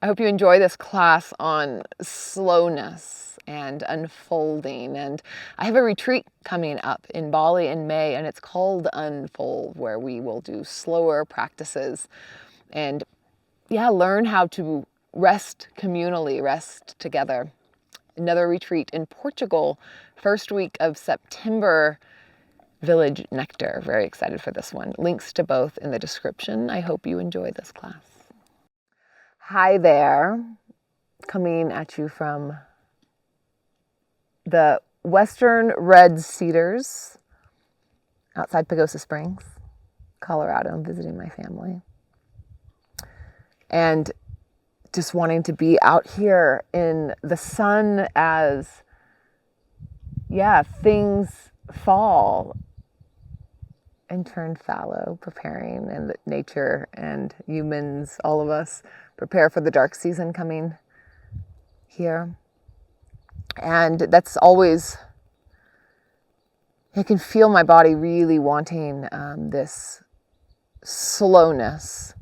I hope you enjoy this class on slowness and unfolding. And I have a retreat coming up in Bali in May, and it's called Unfold, where we will do slower practices and learn how to rest communally, rest together. Another retreat in Portugal, first week of September, Village Nectar. Very excited for this one. Links to both in the description. I hope you enjoy this class. Hi there, coming at you from the western red cedars outside Pagosa Springs, Colorado. I'm visiting my family. And just wanting to be out here in the sun as, things fall and turn fallow, preparing, and nature and humans, all of us, prepare for the dark season coming here. And that's always, I can feel my body really wanting this slowness,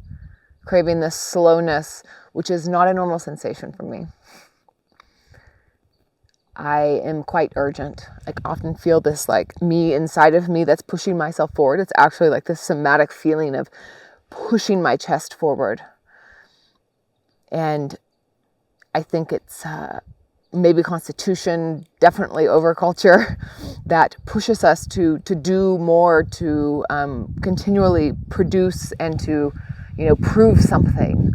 craving this slowness, which is not a normal sensation for me. I am quite urgent. I often feel this me inside of me that's pushing myself forward. It's actually like this somatic feeling of pushing my chest forward. And I think it's maybe constitution, definitely overculture, that pushes us to do more, to continually produce and to, prove something.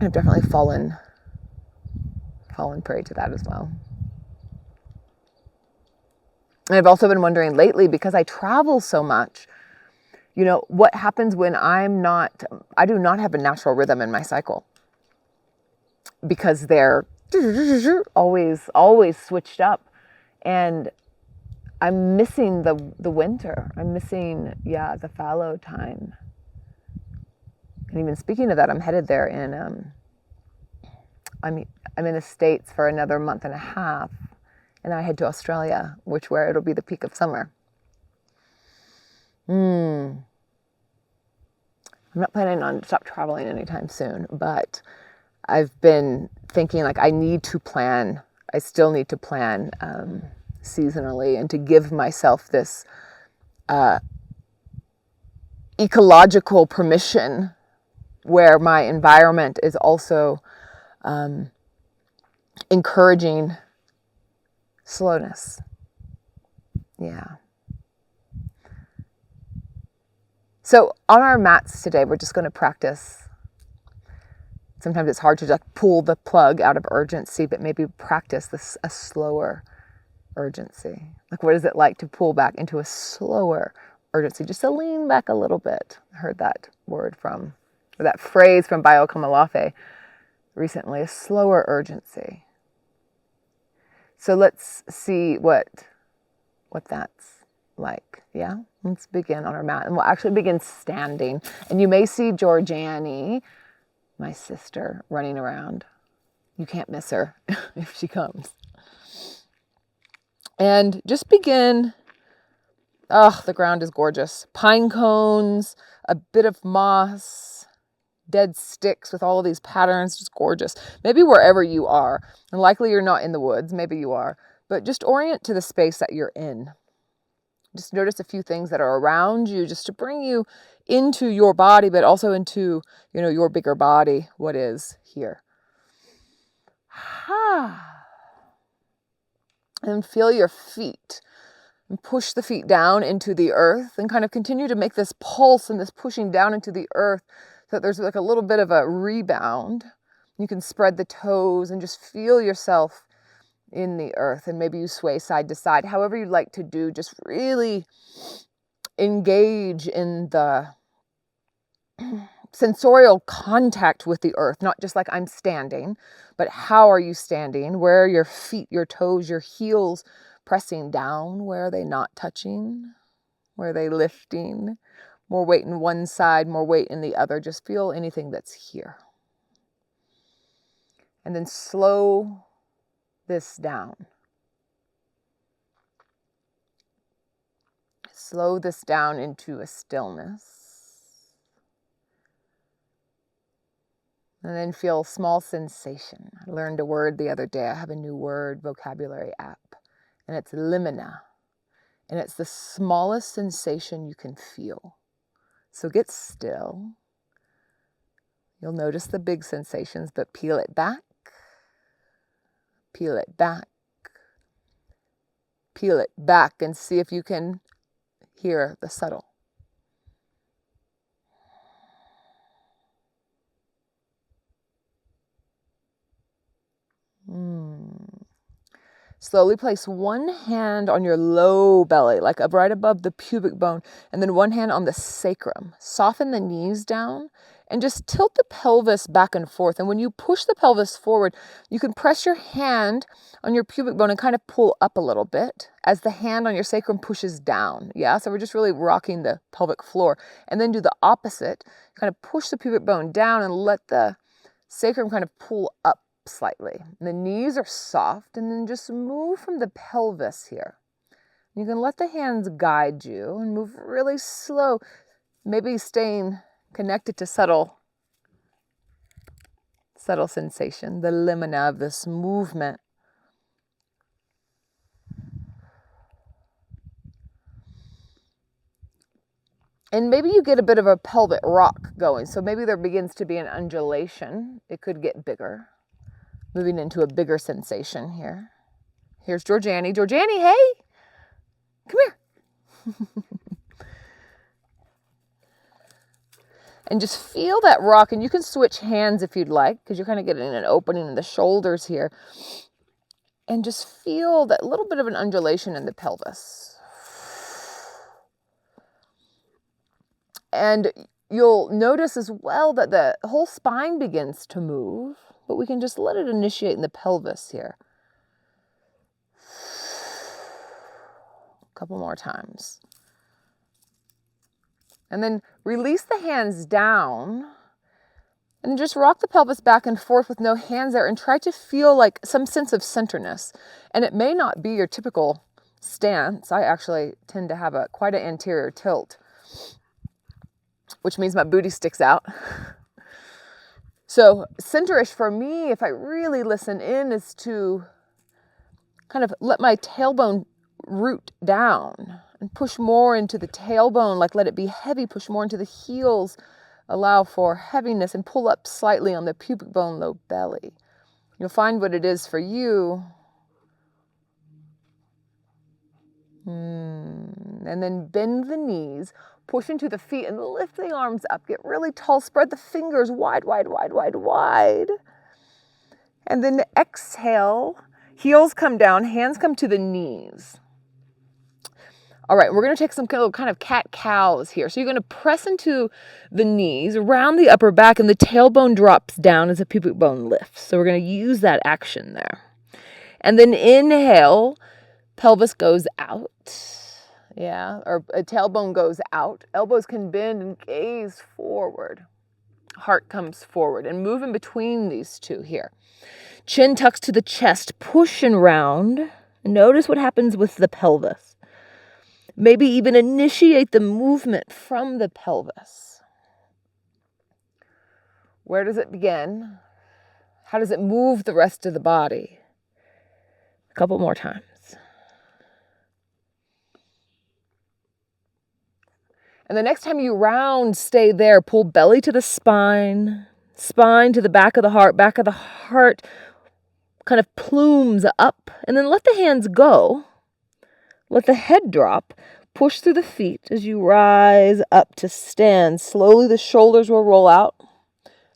I've definitely fallen prey to that as well. And I've also been wondering lately, because I travel so much, what happens when I do not have a natural rhythm in my cycle, because they're always switched up, and I'm missing the winter. I'm missing, the fallow time. And even speaking of that, I'm headed there I'm in the States for another month and a half. And I head to Australia, where it'll be the peak of summer. I'm not planning on stop traveling anytime soon, but I've been thinking I still need to plan seasonally, and to give myself this ecological permission where my environment is also encouraging slowness. So on our mats today, we're just going to practice. Sometimes it's hard to pull the plug out of urgency, but maybe practice a slower urgency. What is it like to pull back into a slower urgency? Just to lean back a little bit. I heard that that phrase from Bayo Kamalafe recently, a slower urgency. So let's see what that's like. Let's begin on our mat, and we'll actually begin standing. And you may see Georgiani, my sister, running around. You can't miss her if she comes. And just begin. The ground is gorgeous. Pine cones, a bit of moss, dead sticks with all of these patterns, just gorgeous. Maybe wherever you are, and likely you're not in the woods, maybe you are, but just orient to the space that you're in. Just notice a few things that are around you, just to bring you into your body, but also into, your bigger body, what is here. And feel your feet, and push the feet down into the earth, and kind of continue to make this pulse and this pushing down into the earth, so that there's a little bit of a rebound. You can spread the toes and just feel yourself in the earth, and maybe you sway side to side, however you'd like to do. Just really engage in the sensorial contact with the earth, not just I'm standing, but how are you standing? Where are your feet, your toes, your heels pressing down? Where are they not touching? Where are they lifting? More weight in one side, more weight in the other. Just feel anything that's here. And then slow this down. Slow this down into a stillness. And then feel small sensation. I learned a word the other day. I have a new word vocabulary app, and it's limina. And it's the smallest sensation you can feel. So get still. You'll notice the big sensations, but peel it back, peel it back, peel it back, and see if you can hear the subtle. Slowly place one hand on your low belly, like up right above the pubic bone, and then one hand on the sacrum. Soften the knees down and just tilt the pelvis back and forth. And when you push the pelvis forward, you can press your hand on your pubic bone and kind of pull up a little bit as the hand on your sacrum pushes down. Yeah, so we're just really rocking the pelvic floor. And then do the opposite, kind of push the pubic bone down and let the sacrum kind of pull up slightly. The knees are soft, and then just move from the pelvis here. You can let the hands guide you and move really slow, maybe staying connected to subtle sensation, the limina of this movement. And maybe you get a bit of a pelvic rock going. So maybe there begins to be an undulation. It could get bigger. Moving into a bigger sensation here. Here's Georgiani. Georgiani, hey! Come here. And just feel that rock. And you can switch hands if you'd like, because you're kind of getting an opening in the shoulders here. And just feel that little bit of an undulation in the pelvis. And you'll notice as well that the whole spine begins to move, but we can just let it initiate in the pelvis here. A couple more times. And then release the hands down and just rock the pelvis back and forth with no hands there and try to feel like some sense of centerness. And it may not be your typical stance. I actually tend to have quite an anterior tilt, which means my booty sticks out. So centerish for me, if I really listen in, is to kind of let my tailbone root down and push more into the tailbone, like let it be heavy, push more into the heels, allow for heaviness, and pull up slightly on the pubic bone, low belly. You'll find what it is for you. And then bend the knees, push into the feet and lift the arms up. Get really tall, spread the fingers wide, wide, wide, wide, wide. And then exhale, heels come down, hands come to the knees. All right, we're going to take some kind of cat-cows here. So you're going to press into the knees, around the upper back, and the tailbone drops down as the pubic bone lifts. So we're going to use that action there. And then inhale, pelvis goes out. Yeah, or a tailbone goes out. Elbows can bend and gaze forward. Heart comes forward, and move in between these two here. Chin tucks to the chest, push and round. Notice what happens with the pelvis. Maybe even initiate the movement from the pelvis. Where does it begin? How does it move the rest of the body? A couple more times. And the next time you round, stay there. Pull belly to the spine, spine to the back of the heart kind of plumes up, and then let the hands go. Let the head drop. Push through the feet as you rise up to stand. Slowly the shoulders will roll out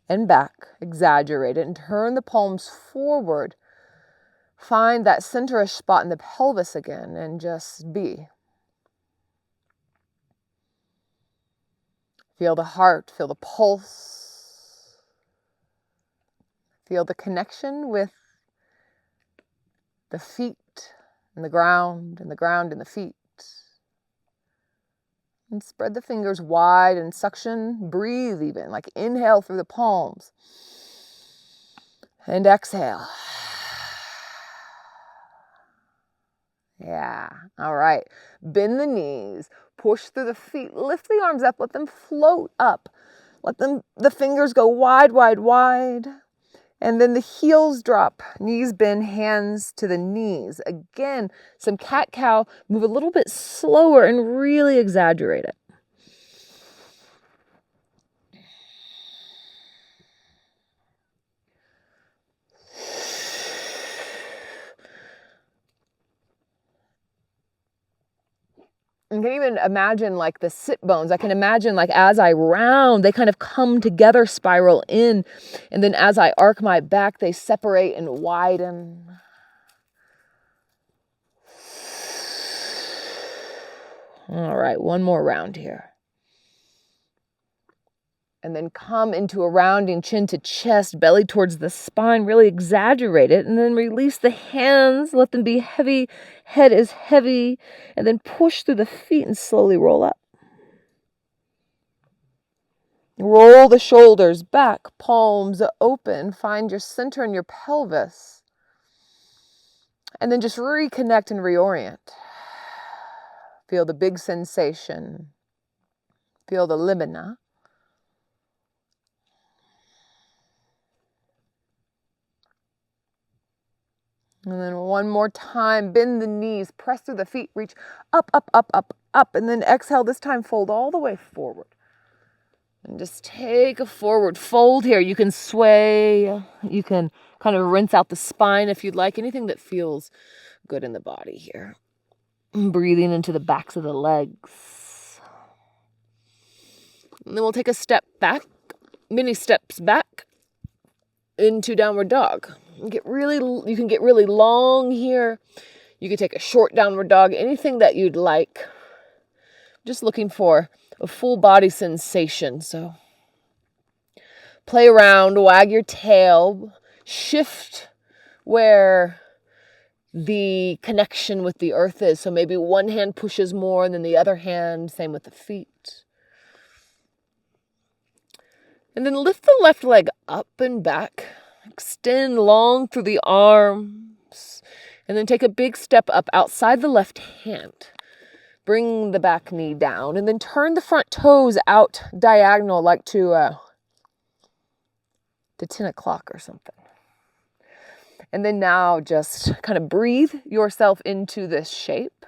and back. Exaggerate it and turn the palms forward. Find that centerish spot in the pelvis again and just be. Feel the heart, feel the pulse. Feel the connection with the feet and the ground and the feet. And spread the fingers wide and suction. Breathe even, like inhale through the palms. And exhale. Yeah, all right. Bend the knees, push through the feet, lift the arms up, let them float up Let the fingers go wide, wide, wide. And then the heels drop, knees bend, hands to the knees. Again, some cat-cow, move a little bit slower and really exaggerate it. You can even imagine like the sit bones. I can imagine like as I round, they kind of come together, spiral in. And then as I arc my back, they separate and widen. All right, one more round here. And then come into a rounding, chin to chest, belly towards the spine, really exaggerate it. And then release the hands, let them be heavy, head is heavy, and then push through the feet and slowly roll up. Roll the shoulders back, palms open, find your center in your pelvis. And then just reconnect and reorient. Feel the big sensation. Feel the limina. And then one more time, bend the knees, press through the feet, reach up, up, up, up, up. And then exhale, this time fold all the way forward. And just take a forward fold here. You can sway, you can kind of rinse out the spine if you'd like, anything that feels good in the body here. Breathing into the backs of the legs. And then we'll take a step back, many steps back into downward dog. You can get really long here. You can take a short downward dog, anything that you'd like. Just looking for a full body sensation. So play around, wag your tail, shift where the connection with the earth is. So maybe one hand pushes more than the other hand, same with the feet. And then lift the left leg up and back. Extend long through the arms. And then take a big step up outside the left hand. Bring the back knee down. And then turn the front toes out diagonal like to 10 o'clock or something. And then now just kind of breathe yourself into this shape.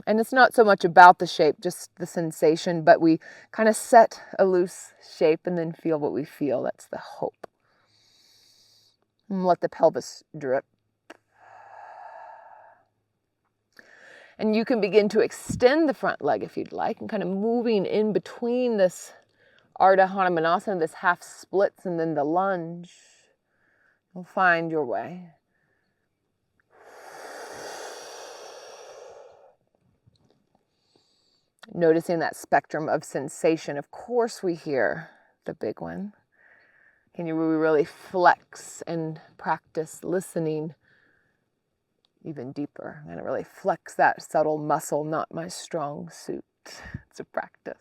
And it's not so much about the shape, just the sensation, but we kind of set a loose shape and then feel what we feel. That's the hope. And let the pelvis drip. And you can begin to extend the front leg if you'd like, and kind of moving in between this Ardha Hanumanasana, this half splits, and then the lunge. You'll find your way. Noticing that spectrum of sensation. Of course we hear the big one. Can you really flex and practice listening even deeper? I'm going to really flex that subtle muscle, not my strong suit. It's a practice.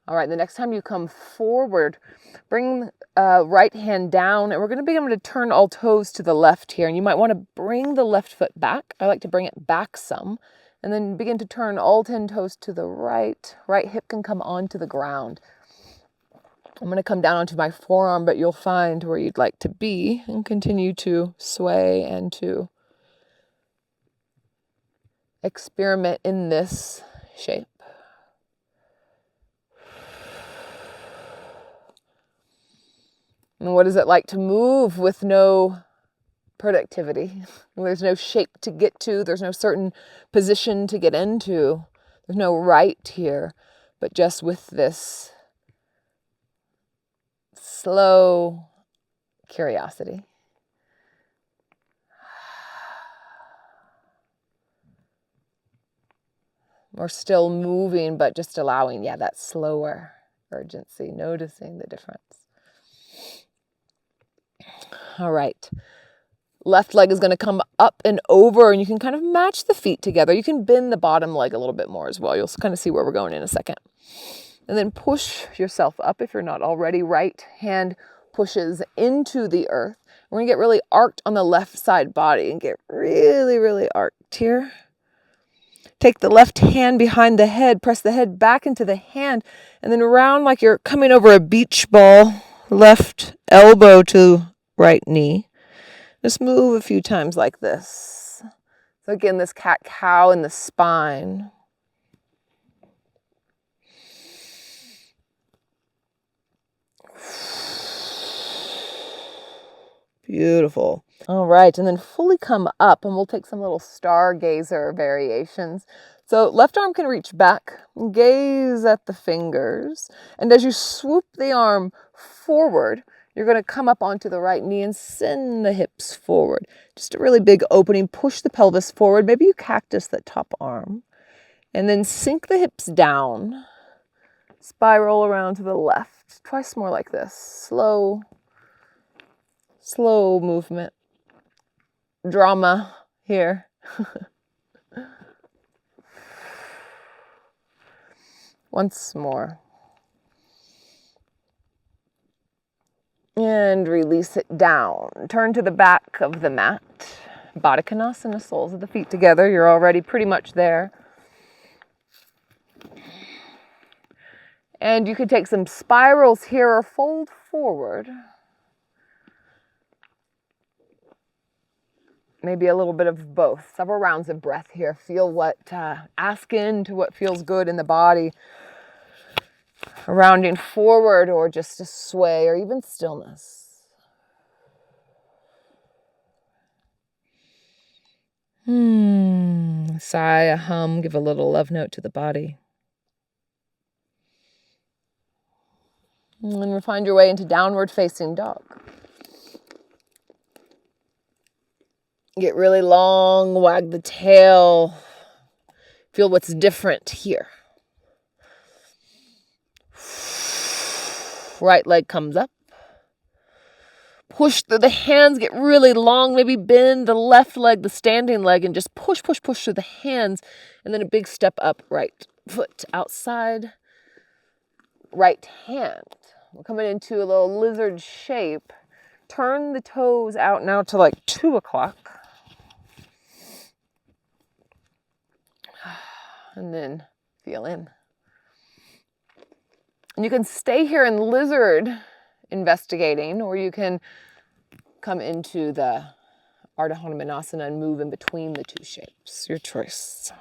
All right, the next time you come forward, bring right hand down, and we're going to begin to turn all toes to the left here. And you might want to bring the left foot back. I like to bring it back some, and then begin to turn all 10 toes to the right. Right hip can come onto the ground. I'm going to come down onto my forearm, but you'll find where you'd like to be and continue to sway and to experiment in this shape. And what is it like to move with no productivity? There's no shape to get to. There's no certain position to get into. There's no right here, but just with this slow curiosity. We're still moving, but just allowing, that slower urgency, noticing the difference. All right. Left leg is going to come up and over, and you can kind of match the feet together. You can bend the bottom leg a little bit more as well. You'll kind of see where we're going in a second. And then push yourself up if you're not already. Right hand pushes into the earth. We're going to get really arced on the left side body and get really, really arced here. Take the left hand behind the head, press the head back into the hand, and then round like you're coming over a beach ball, left elbow to right knee. Just move a few times like this. So again, this cat-cow in the spine. Beautiful. All right, and then fully come up, and we'll take some little stargazer variations. So left arm can reach back, gaze at the fingers, and as you swoop the arm forward, you're going to come up onto the right knee and send the hips forward. Just a really big opening. Push the pelvis forward. Maybe you cactus that top arm, and then sink the hips down. Spiral around to the left. Twice more like this. Slow movement. Drama here. Once more. And release it down. Turn to the back of the mat. Baddha Konasana, soles of the feet together. You're already pretty much there. And you could take some spirals here or fold forward. Maybe a little bit of both. Several rounds of breath here. Feel what, ask into what feels good in the body. Rounding forward or just a sway or even stillness. Sigh, a hum, give a little love note to the body. And then find your way into downward facing dog. Get really long, wag the tail. Feel what's different here. Right leg comes up. Push through the hands, get really long. Maybe bend the left leg, the standing leg, and just push through the hands. And then a big step up, right foot outside, right hand. We're coming into a little lizard shape. Turn the toes out now to like 2 o'clock. And then feel in. And you can stay here in lizard investigating, or you can come into the Ardha Hanumanasana and move in between the two shapes. Your choice.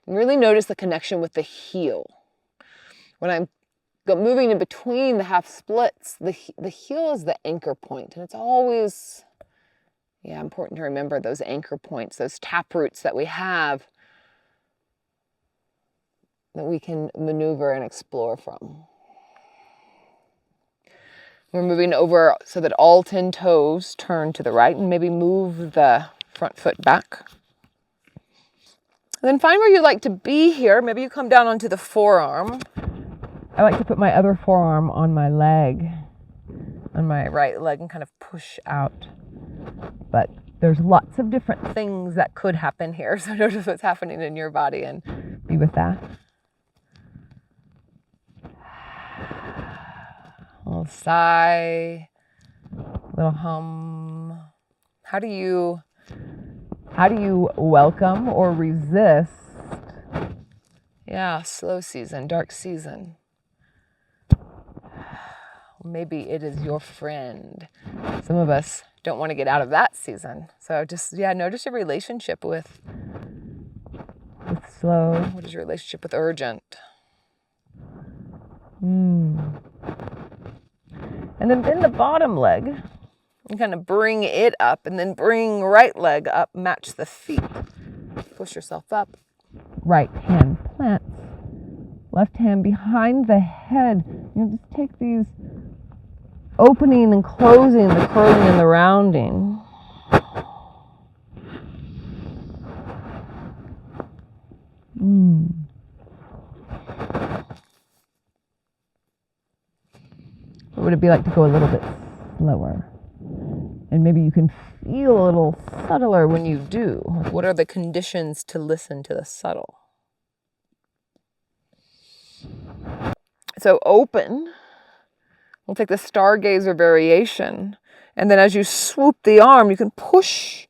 And really notice the connection with the heel. When I'm moving in between the half splits, the heel is the anchor point, and it's always, important to remember those anchor points, those tap roots that we have that we can maneuver and explore from. We're moving over so that all 10 toes turn to the right, and maybe move the front foot back. And then find where you like to be here. Maybe you come down onto the forearm. I like to put my other forearm on my leg, on my right leg, and kind of push out. But there's lots of different things that could happen here. So notice what's happening in your body and be with that. A little sigh, a little hum. How do you welcome or resist? Slow season, dark season. Maybe it is your friend. Some of us don't want to get out of that season. So just, notice your relationship with slow. What is your relationship with urgent? And then bend the bottom leg and kind of bring it up, and then bring right leg up, match the feet. Push yourself up. Right hand plants. Left hand behind the head. Just take these opening and closing, the curling and the rounding. What would it be like to go a little bit slower? And maybe you can feel a little subtler when you do. What are the conditions to listen to the subtle? So open We'll take the stargazer variation. And then as you swoop the arm, you can push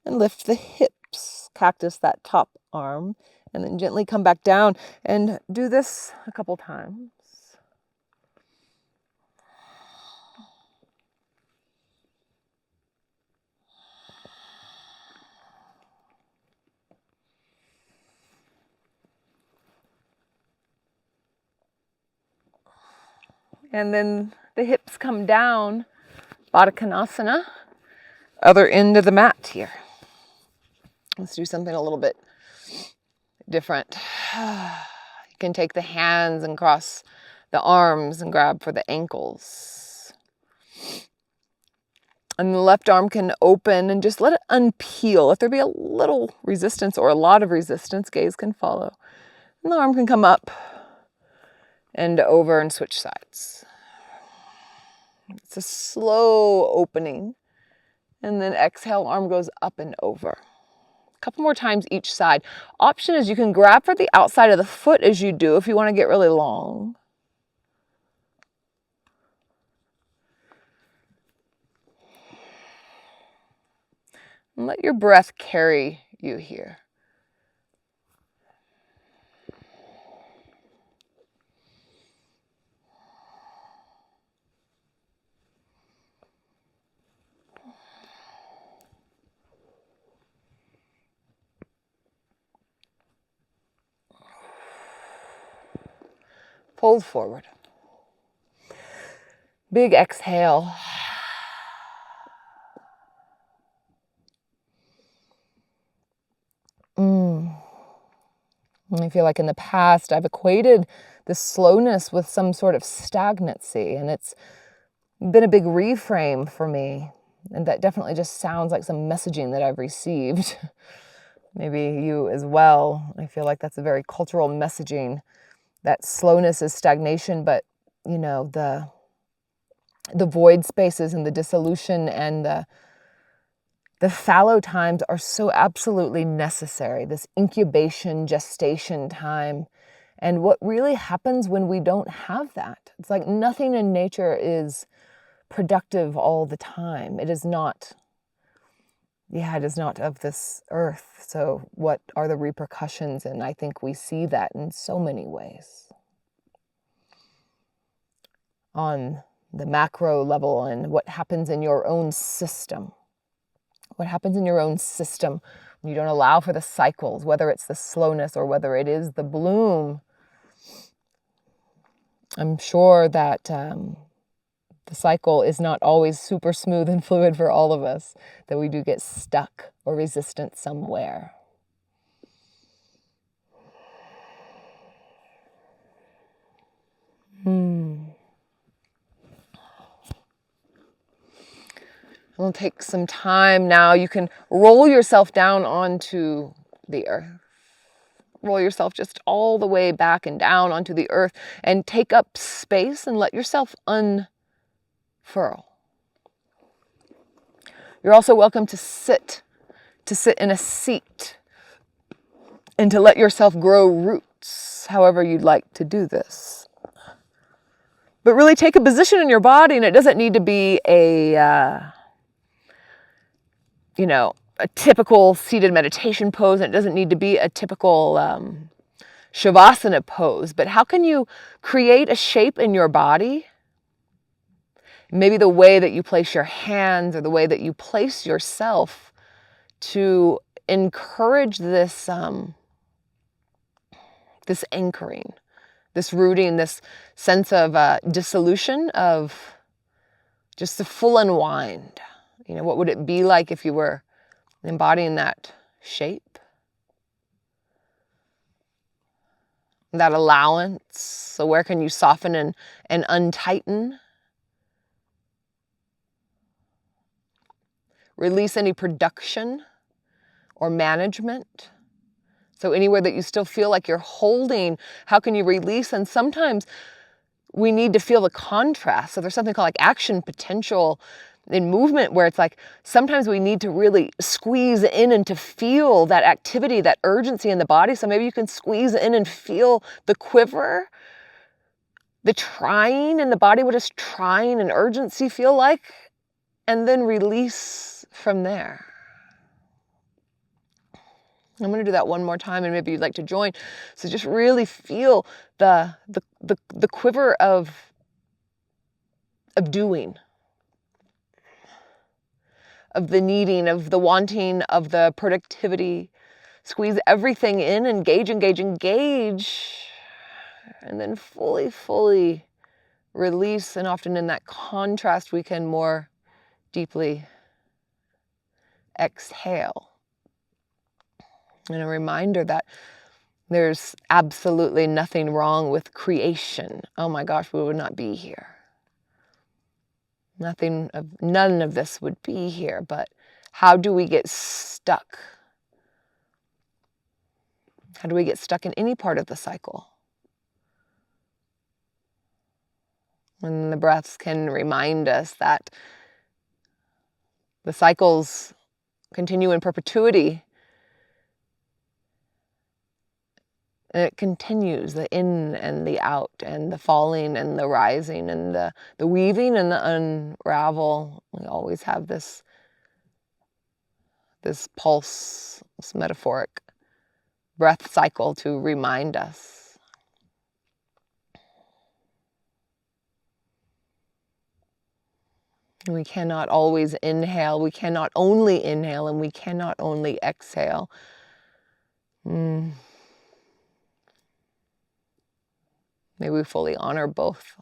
and lift the hips. Cactus that top arm. And then gently come back down and do this a couple times. And then the hips come down, Baddha Konasana, other end of the mat here. Let's do something a little bit different. You can take the hands and cross the arms and grab for the ankles. And the left arm can open and just let it unpeel. If there be a little resistance or a lot of resistance, gaze can follow. And the arm can come up and over and switch sides. It's a slow opening. And then exhale, arm goes up and over. A couple more times each side. Option is you can grab for the outside of the foot as you do if you want to get really long. And let your breath carry you here. Fold forward. Big exhale. I feel like in the past I've equated this slowness with some sort of stagnancy, and it's been a big reframe for me. And that definitely just sounds like some messaging that I've received. Maybe you as well. I feel like that's a very cultural messaging, that slowness is stagnation, but you know, the void spaces and the dissolution and the fallow times are so absolutely necessary, this incubation, gestation time. And what really happens when we don't have that? It's like nothing in nature is productive all the time. It is not, it is not of this earth. So what are the repercussions? And I think we see that in so many ways. On the macro level and what happens in your own system. What happens in your own system when you don't allow for the cycles, whether it's the slowness or whether it is the bloom. I'm sure that the cycle is not always super smooth and fluid for all of us, that we do get stuck or resistant somewhere. We'll take some time now. You can roll yourself down onto the earth. Roll yourself just all the way back and down onto the earth and take up space and let yourself unfurl. You're also welcome to sit in a seat and to let yourself grow roots, however you'd like to do this. But really take a position in your body, and it doesn't need to be a typical seated meditation pose, and it doesn't need to be a typical shavasana pose, but how can you create a shape in your body? Maybe the way that you place your hands or the way that you place yourself to encourage this, this anchoring, this rooting, this sense of dissolution, of just the full unwind. What would it be like if you were embodying that shape? That allowance. So where can you soften and untighten? Release any production or management. So anywhere that you still feel like you're holding, how can you release? And sometimes we need to feel the contrast. So there's something called like action potential in movement, where it's like sometimes we need to really squeeze in and to feel that activity, that urgency in the body. So maybe you can squeeze in and feel the quiver the trying in the body. What does trying and urgency feel like? And then release from there. I'm going to do that one more time, and maybe you'd like to join. So just really feel the quiver of doing, of the needing, of the wanting, of the productivity. Squeeze everything in, engage, engage, engage, and then fully, fully release. And often in that contrast, we can more deeply exhale. And a reminder that there's absolutely nothing wrong with creation. Oh my gosh, we would not be here. None of this would be here. But how do we get stuck? How do we get stuck in any part of the cycle? And the breaths can remind us that the cycles continue in perpetuity. And it continues, the in and the out, and the falling and the rising, and the weaving and the unravel. We always have this pulse, this metaphoric breath cycle to remind us. We cannot always inhale. We cannot only inhale, and we cannot only exhale. May we fully honor both.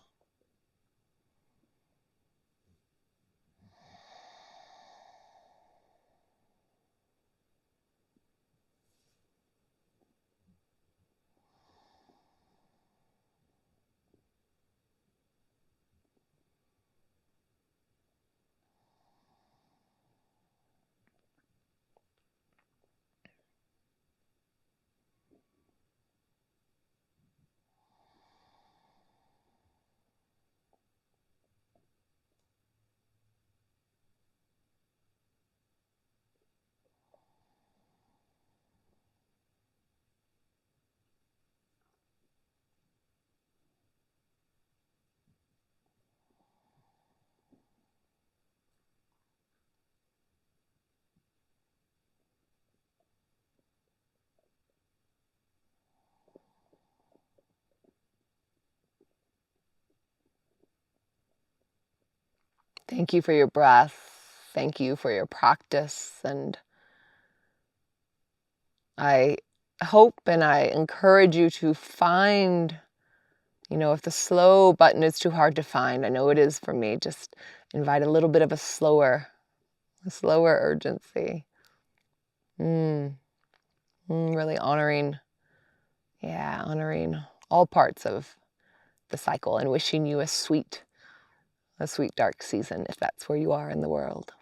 Thank you for your breath. Thank you for your practice. And I hope and I encourage you to find, if the slow button is too hard to find, I know it is for me, just invite a little bit of a slower urgency. Really honoring all parts of the cycle, and wishing you a sweet dark season if that's where you are in the world.